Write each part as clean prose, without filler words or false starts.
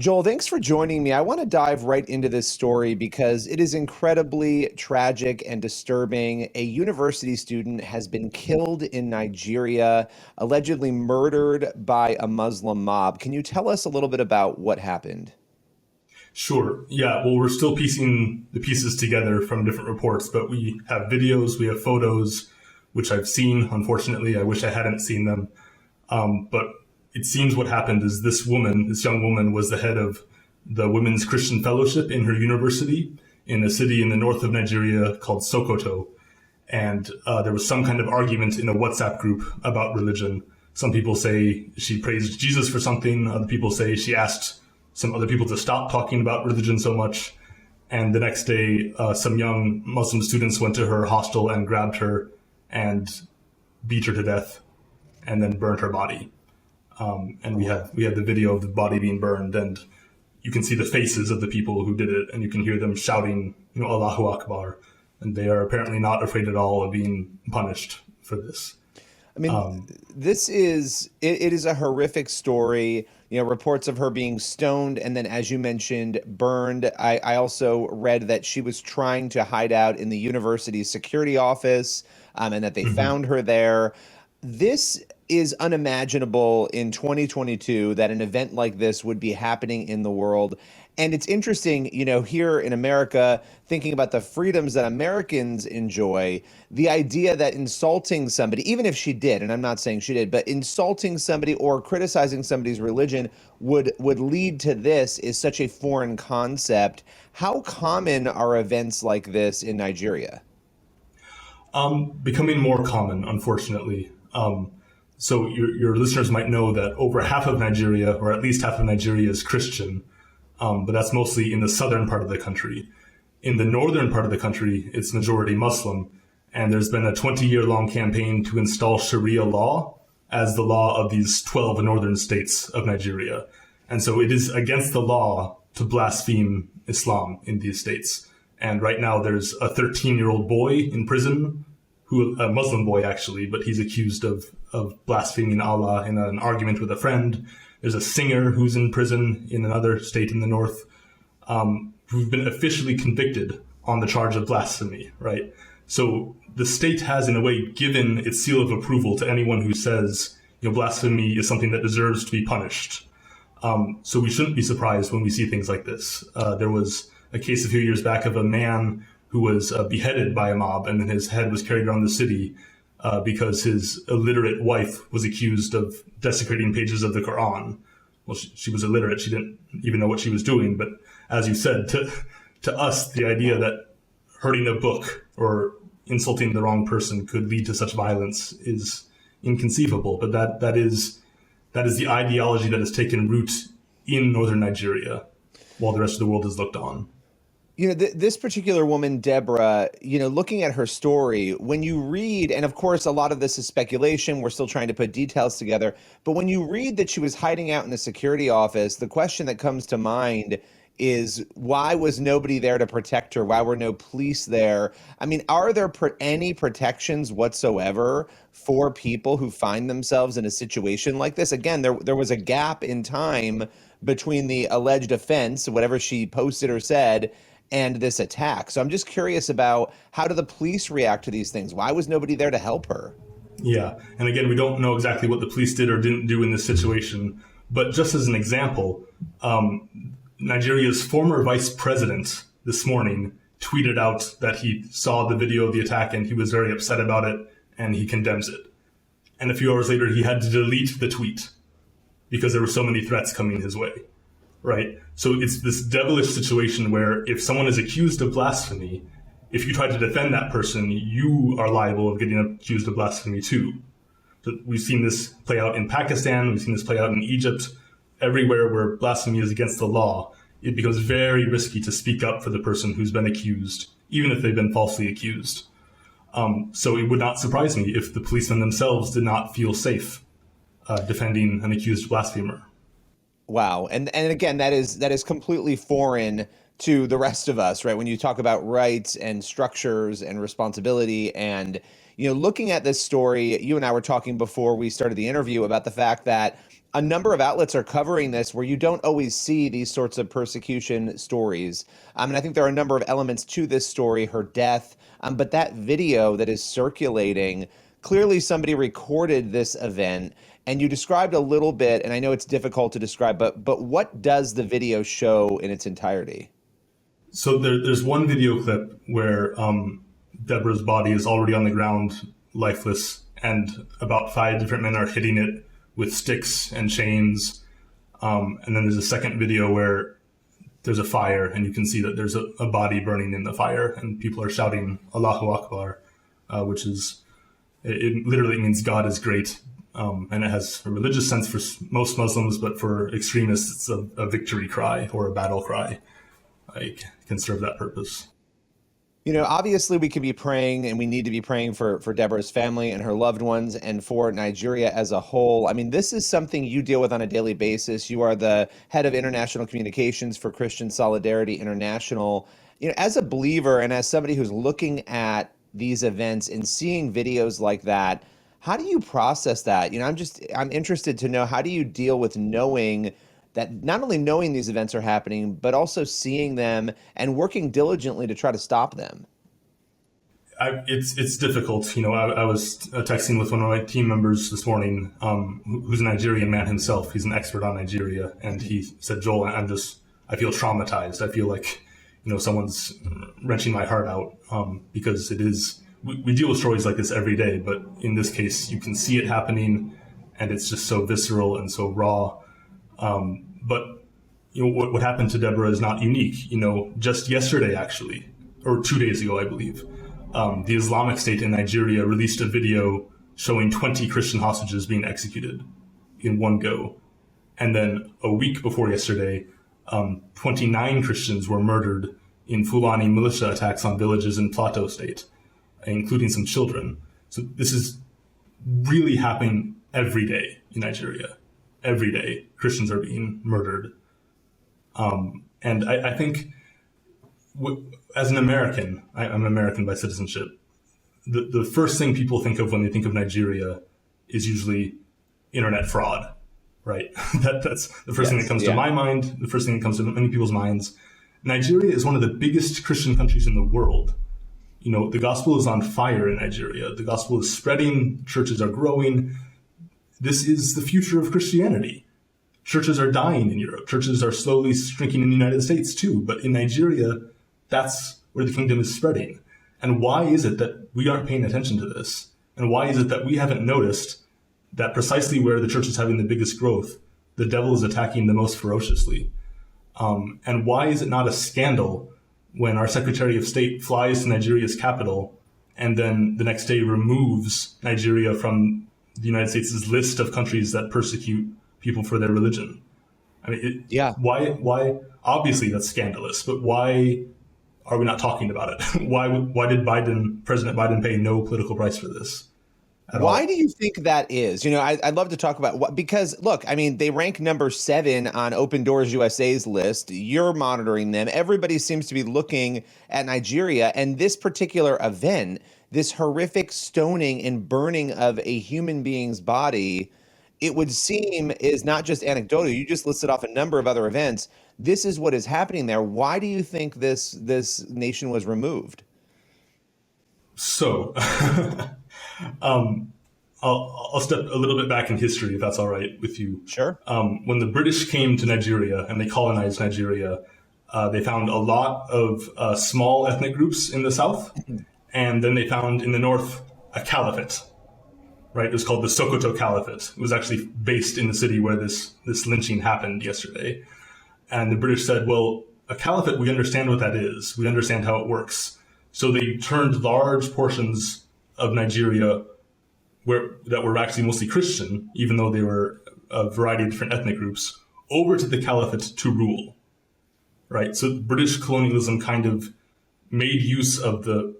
Joel, thanks for joining me. I want to dive right into this story because it is incredibly tragic and disturbing. A university student has been killed in Nigeria, allegedly murdered by a Muslim mob. Can you tell us a little bit about what happened? Sure. Yeah. Well, we're still piecing the pieces together from different reports, but we have videos, we have photos, which I've seen. Unfortunately, I wish I hadn't seen them. But it seems what happened is this young woman, was the head of the Women's Christian Fellowship in her university in a city in the north of Nigeria called Sokoto. And there was some kind of argument in a WhatsApp group about religion. Some people say she praised Jesus for something. Other people say she asked some other people to stop talking about religion so much. And the next day, some young Muslim students went to her hostel and grabbed her and beat her to death and then burned her body. And we have the video of the body being burned, and you can see the faces of the people who did it, and you can hear them shouting, Allahu Akbar. And they are apparently not afraid at all of being punished for this. I mean, it is a horrific story. Reports of her being stoned and then, as you mentioned, burned. I also read that she was trying to hide out in the university's security office, and that they found her there. This is unimaginable in 2022 that an event like this would be happening in the world. And it's interesting, here in America, thinking about the freedoms that Americans enjoy, the idea that insulting somebody, even if she did, and I'm not saying she did, but insulting somebody or criticizing somebody's religion would lead to this is such a foreign concept. How common are events like this in Nigeria? Becoming more common, unfortunately. So your listeners might know that over half of Nigeria, or at least half of Nigeria, is Christian, but that's mostly in the southern part of the country. In the northern part of the country, it's majority Muslim, and there's been a 20-year-long campaign to install Sharia law as the law of these 12 northern states of Nigeria. And so it is against the law to blaspheme Islam in these states. And right now there's a 13-year-old boy in prison, a Muslim boy actually, but he's accused of blaspheming Allah in an argument with a friend. There's a singer who's in prison in another state in the north, who've been officially convicted on the charge of blasphemy, right? So the state has, in a way, given its seal of approval to anyone who says, blasphemy is something that deserves to be punished. So we shouldn't be surprised when we see things like this. There was a case a few years back of a man who was beheaded by a mob, and then his head was carried around the city because his illiterate wife was accused of desecrating pages of the Quran. Well, she was illiterate. She didn't even know what she was doing. But as you said, to us, the idea that hurting a book or insulting the wrong person could lead to such violence is inconceivable. But that is the ideology that has taken root in northern Nigeria, while the rest of the world has looked on. This particular woman, Deborah, looking at her story, when you read, and of course, a lot of this is speculation, we're still trying to put details together, but when you read that she was hiding out in a security office, the question that comes to mind is, why was nobody there to protect her? Why were no police there? I mean, are there any protections whatsoever for people who find themselves in a situation like this? Again, there was a gap in time between the alleged offense, whatever she posted or said, and this attack. So I'm just curious about, how do the police react to these things? Why was nobody there to help her? Yeah. And again, we don't know exactly what the police did or didn't do in this situation. But just as an example, Nigeria's former vice president this morning tweeted out that he saw the video of the attack and he was very upset about it and he condemns it. And a few hours later, he had to delete the tweet because there were so many threats coming his way. Right? So it's this devilish situation where if someone is accused of blasphemy, if you try to defend that person, you are liable of getting accused of blasphemy too. So we've seen this play out in Pakistan, we've seen this play out in Egypt. Everywhere where blasphemy is against the law, it becomes very risky to speak up for the person who's been accused, even if they've been falsely accused. So it would not surprise me if the policemen themselves did not feel safe defending an accused blasphemer. Wow. And again, that is completely foreign to the rest of us, right? When you talk about rights and structures and responsibility and, looking at this story, you and I were talking before we started the interview about the fact that A number of outlets are covering this where you don't always see these sorts of persecution stories. And I think there are a number of elements to this story, her death, but that video that is circulating, clearly somebody recorded this event. And you described a little bit, and I know it's difficult to describe, but what does the video show in its entirety? So there's one video clip where Deborah's body is already on the ground, lifeless, and about 5 different men are hitting it with sticks and chains. And then there's a second video where there's a fire, and you can see that there's a body burning in the fire, and people are shouting Allahu Akbar, which is, it literally means God is great. And it has a religious sense for most Muslims, but for extremists, it's a victory cry or a battle cry. It can serve that purpose. You know, obviously we can be praying and we need to be praying for Deborah's family and her loved ones and for Nigeria as a whole. I mean, this is something you deal with on a daily basis. You are the head of international communications for Christian Solidarity International. You know, as a believer and as somebody who's looking at these events and seeing videos like that, how do you process that? You know, I'm interested to know, how do you deal with knowing that, not only knowing these events are happening, but also seeing them and working diligently to try to stop them? It's difficult. You know, I was texting with one of my team members this morning, who's a Nigerian man himself. He's an expert on Nigeria, and he said, "Joel, I feel traumatized. I feel like, you know, someone's wrenching my heart out, because it is." We deal with stories like this every day, but in this case, you can see it happening, and it's just so visceral and so raw. But you know, what happened to Deborah is not unique. You know, just yesterday, actually, or 2 days ago, I believe, the Islamic State in Nigeria released a video showing 20 Christian hostages being executed in one go. And then a week before yesterday, 29 Christians were murdered in Fulani militia attacks on villages in Plateau State, including some children. So this is really happening every day in Nigeria. Every day, Christians are being murdered. And I think, as an American, I'm American by citizenship, the first thing people think of when they think of Nigeria is usually internet fraud, right? That's the first thing that comes to my mind, the first thing that comes to many people's minds. Nigeria is one of the biggest Christian countries in the world. You know, the gospel is on fire in Nigeria. The gospel is spreading, churches are growing. This is the future of Christianity. Churches are dying in Europe. Churches are slowly shrinking in the United States too. But in Nigeria, that's where the kingdom is spreading. And why is it that we aren't paying attention to this? And why is it that we haven't noticed that precisely where the church is having the biggest growth, the devil is attacking the most ferociously? And why is it not a scandal when our Secretary of State flies to Nigeria's capital and then the next day removes Nigeria from the United States' list of countries that persecute people for their religion? I mean, why? Obviously, that's scandalous. But why are we not talking about it? Why did President Biden, pay no political price for this? Why do you think that is? You know, I'd love to talk about what, because look, I mean, they rank number 7 on Open Doors USA's list. You're monitoring them. Everybody seems to be looking at Nigeria, and this particular event, this horrific stoning and burning of a human being's body, it would seem is not just anecdotal. You just listed off a number of other events. This is what is happening there. Why do you think this nation was removed? So, I'll step a little bit back in history, if that's all right with you. Sure. When the British came to Nigeria and they colonized Nigeria, they found a lot of small ethnic groups in the south, and then they found in the north a caliphate. Right, it was called the Sokoto Caliphate. It was actually based in the city where this lynching happened yesterday. And the British said, well, a caliphate, we understand what that is. We understand how it works. So they turned large portions of Nigeria that were actually mostly Christian, even though they were a variety of different ethnic groups, over to the caliphate to rule. Right, so British colonialism kind of made use of the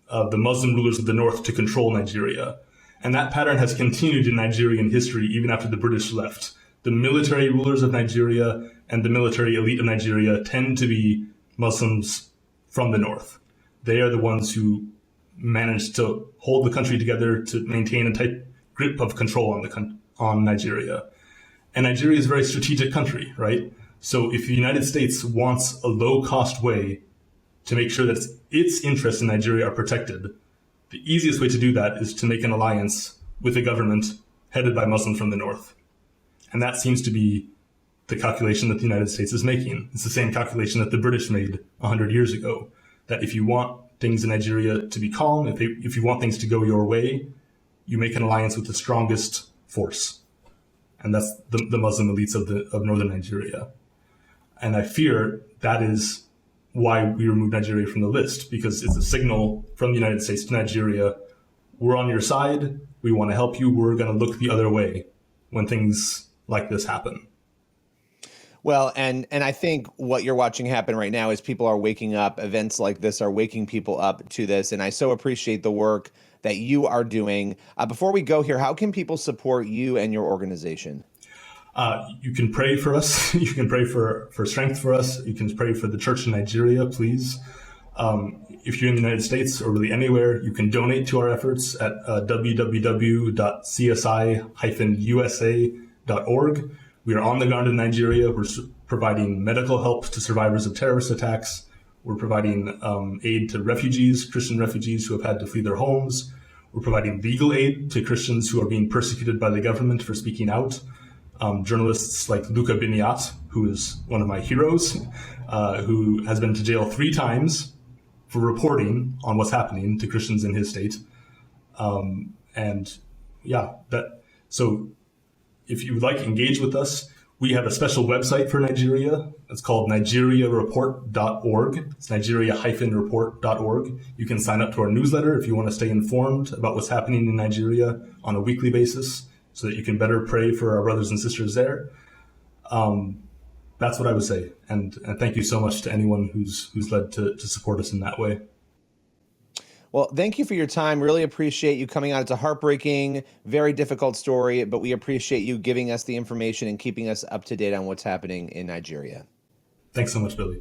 Muslim rulers of the north to control Nigeria. And that pattern has continued in Nigerian history even after the British left. The military rulers of Nigeria and the military elite of Nigeria tend to be Muslims from the north. They are the ones who managed to hold the country together, to maintain a tight grip of control on Nigeria. And Nigeria is a very strategic country, right? So if the United States wants a low-cost way to make sure that its interests in Nigeria are protected, the easiest way to do that is to make an alliance with a government headed by Muslims from the north. And that seems to be the calculation that the United States is making. It's the same calculation that the British made 100 years ago, that if you want things in Nigeria to be calm, if you want things to go your way, you make an alliance with the strongest force. And that's the Muslim elites of northern Nigeria. And I fear that is why we removed Nigeria from the list, because it's a signal from the United States to Nigeria, we're on your side, we want to help you, we're going to look the other way when things like this happen. Well, and I think what you're watching happen right now is people are waking up. Events like this are waking people up to this. And I so appreciate the work that you are doing. Before we go here, how can people support you and your organization? You can pray for us. You can pray for strength for us. You can pray for the church in Nigeria, please. If you're in the United States or really anywhere, you can donate to our efforts at www.csi-usa.org. We are on the ground in Nigeria. We're providing medical help to survivors of terrorist attacks. We're providing aid to refugees, Christian refugees who have had to flee their homes. We're providing legal aid to Christians who are being persecuted by the government for speaking out. Journalists like Luca Biniat, who is one of my heroes, who has been to jail 3 times for reporting on what's happening to Christians in his state. So if you would like to engage with us, we have a special website for Nigeria. It's called nigeriareport.org. It's nigeria-report.org. You can sign up to our newsletter if you want to stay informed about what's happening in Nigeria on a weekly basis, so that you can better pray for our brothers and sisters there. That's what I would say. And thank you so much to anyone who's led to support us in that way. Well, thank you for your time. Really appreciate you coming on. It's a heartbreaking, very difficult story, but we appreciate you giving us the information and keeping us up to date on what's happening in Nigeria. Thanks so much, Billy.